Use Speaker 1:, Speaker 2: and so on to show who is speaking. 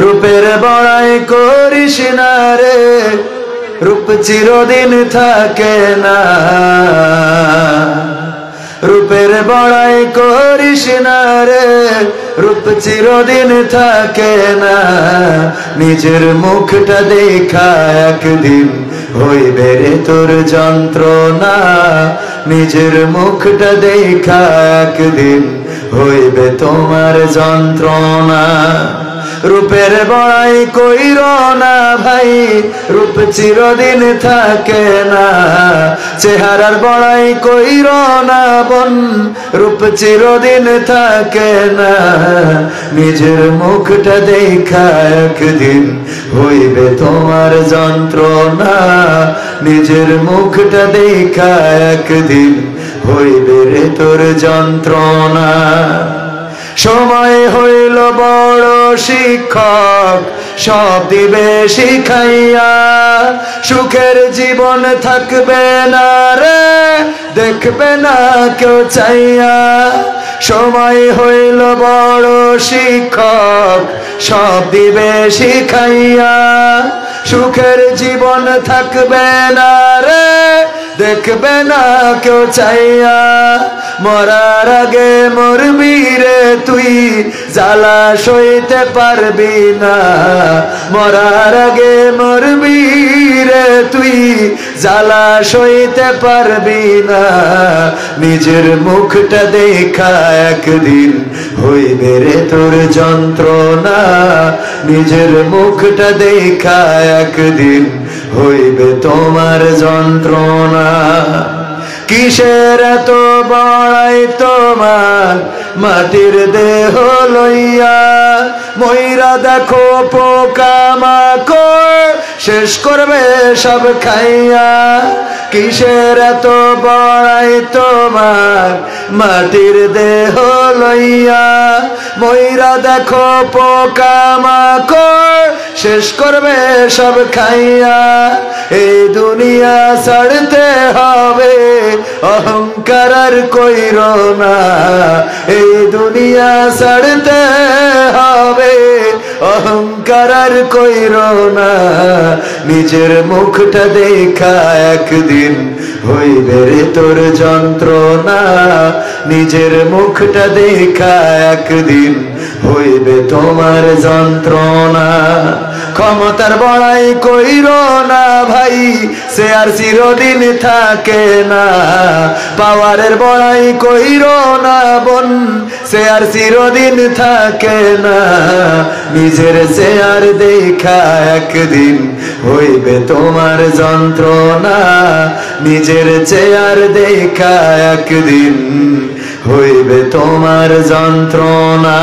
Speaker 1: রূপের বড়াই করিস না রে, রূপ চিরদিন থাকে না। রূপের বড়াই করিস না রে, রূপ চিরদিন থাকে না। নিজের মুখটা দেখা একদিন হইবে রে তোর যন্ত্রণা। নিজের মুখটা দেখা একদিন হইবে তোমার যন্ত্রণা। রূপের বড়াই কইর না ভাই, রূপ চিরদিন থাকে না। চেহারার বড়াই কইর না বোন, রূপ চিরদিন থাকে না। নিজের মুখটা দেখা একদিন হইবে তোমার যন্ত্রণা। নিজের মুখটা দেখা একদিন হইবে রে তোর যন্ত্রণা। সময় হইল বড় শিক্ষক, সব দিবে শিখাইয়া। সুখের জীবন থাকবে না রে, দেখবে না কেউ চাইয়া। সময় হইল বড় শিক্ষক, সব দিবে শিখাইয়া। সুখের জীবন থাকবে না রে, দেখবে না কেউ চাইয়া। মরার আগে মরবি রে তুই, জ্বালা সইতে পারবি না। মরার আগে মরবি রে তুই, জ্বালা সইতে পারবি না। নিজের মুখটা দেখা একদিন হইবে রে তোর যন্ত্রণা। নিজের মুখটা দেখা একদিন হইবে তোমার যন্ত্রণা। কিসের এত বড়াই তোমার মাটির দেহ লইয়া? ময়রা দেখো পোকা মাকড় শেষ করবে সব খাইয়া। কিসের এত বড়াই তোমার মাটির দেহ লইয়া? ময়রা দেখো পোকা মাকড় শেষ করবে সব খাইয়া। এই দুনিয়া ছাড়তে হবে, অহংকার আর কইর না। এই দুনিয়া ছাড়তে হবে, অহংকার আর কইর না। নিজের মুখটা দেখা একদিন হইবে রে তোর যন্ত্রণা। নিজের মুখটা দেখা একদিন হইবে তোমার যন্ত্রণা। ক্ষমতার বড়াই কইর না ভাই, সে আর চিরদিন থাকে না। পাওয়ারের বড়াই কইর না বোন, সে আর চিরদিন থাকে না। নিজের চেয়ার দেখা একদিন হইবে তোমার যন্ত্রণা। নিজের চেয়ার দেখা একদিন হইবে তোমার যন্ত্রণা।